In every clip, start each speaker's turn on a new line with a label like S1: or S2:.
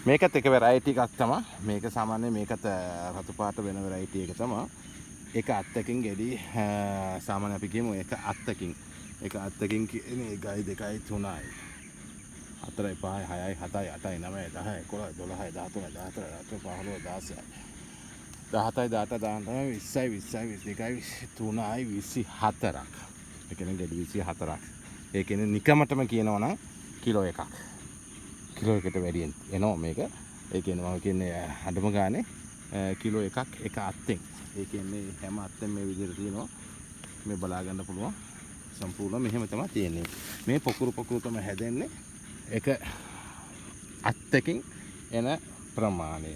S1: මේකත් එක වෙරයිටි එකක් තමයි. මේක සාමාන්‍යයෙන් මේකත් රතු පාට වෙන වෙරයිටි එක තමයි. එක අත්තකින් ගෙඩි සාමාන්‍ය අපි කියමු එක අත්තකින්. එක අත්තකින් කියන්නේ 1 2 3යි 4යි 5යි 6යි 7යි 8යි 9යි 10යි 11යි 12යි 13යි 14යි 15යි 16යි 17යි 18යි 19යි 20යි 21යි 22යි 23යි 24ක්. ඒ කියන්නේ ගෙඩි 24ක්. ඒ කියන්නේ නිකමටම කියනවා නම් කිලෝ එකක්. කිලෝ එකට වැඩියෙන් එනවා මේක. ඒ කියන්නේ මම කියන්නේ අඩම ගානේ කිලෝ එකක් එක අත්තෙන්. ඒ කියන්නේ හැම අත්තෙන් මේ විදිහට තියෙනවා. මේ බලා ගන්න පුළුවන්. සම්පූර්ණ මෙහෙම තමයි තියෙන්නේ. මේ පොකුරු තමයි හැදෙන්නේ. එක අත්තකින් එන ප්‍රමාණය.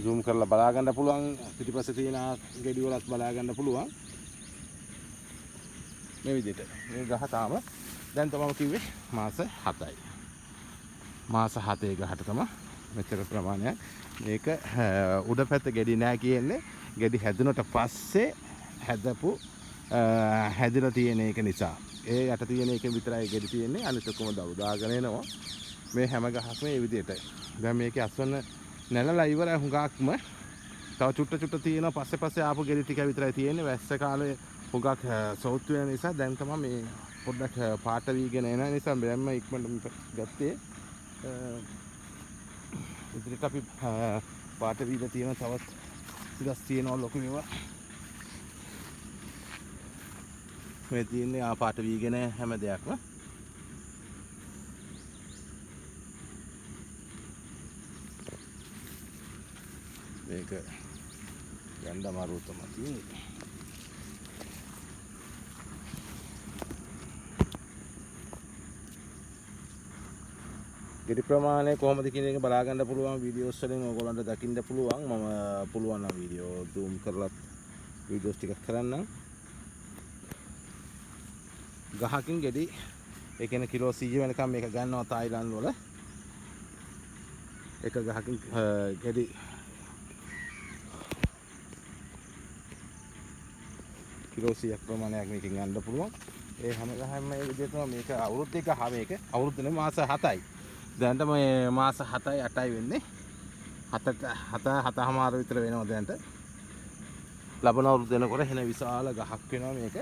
S1: zoom කරලා බලා ගන්න පුළුවන්. පිටිපස්සේ තියෙන ගෙඩි වලත් බලා ගන්න පුළුවන්. මේ විදිහට. මේ ගහ තාම දැන් තමයි කිව්වේ මාස 7යි. මාස 7 ගහට තමයි මෙච්චර ප්‍රමාණයක්. මේක උඩ පැත්ත ගෙඩි නෑ කියන්නේ ගෙඩි හැදුනට පස්සේ හැදපු හැදිලා තියෙන එක නිසා. ඒ යට තියෙන එක විතරයි ගෙඩි තියෙන්නේ. අනිත ඔක්කොම දව් දාගෙන එනවා. මේ හැම ගහක්ම මේ විදිහට. දැන් මේකේ අස්වන්න නැලලා ඉවරයි හුඟක්ම. තව චුට්ට තියෙනවා පස්සේ ආපු ගෙඩි ටික විතරයි තියෙන්නේ. වැස්ස කාලේ හුඟක් සෞත් වෙන නිසා දැන් තමයි මේ පොඩ්ඩක් පාට වීගෙන එන නිසා බෑම්ම ඉක්මනට ගත්තේ. ඉතින් අපි පාට වීලා තියෙන තවත් ඉතින් තියෙනවා ලොකු මේවා. මේ තියෙන්නේ පාට වීගෙන හැම දෙයක්ම. මේක යන්න අමාරු තමයි තියෙන්නේ. ගෙඩි ප්‍රමාණය කොහොමද කියන එක බලා ගන්න පුළුවන් වීඩියෝස් වලින් ඕගොල්ලන්ට දකින්න පුළුවන්. මම පුළුවන් නම් වීඩියෝ zoom කරලා වීඩියෝස් ටිකක් කරන්නම්. ගහකින් ගෙඩි ඒ කියන්නේ කිලෝ 100 වෙනකම් මේක ගන්නවා තායිලන්ත වල. එක ගහකින් ගෙඩි කිලෝ 100ක් ප්‍රමාණයක් මේකෙන් ගන්න පුළුවන්. ඒ හැම ගහම මේ විදිහටම මේක අවුරුද්දේ ගහ මේක. අවුරුද්ද නෙමෙයි මාස 7යි. දැන්ට මේ මාස 7යි 8යි වෙන්නේ. 7මාර විතර වෙනවා දැන්ට. ලබන අවුරුද්ද වෙනකොට එන විශාල ගහක් වෙනවා මේක.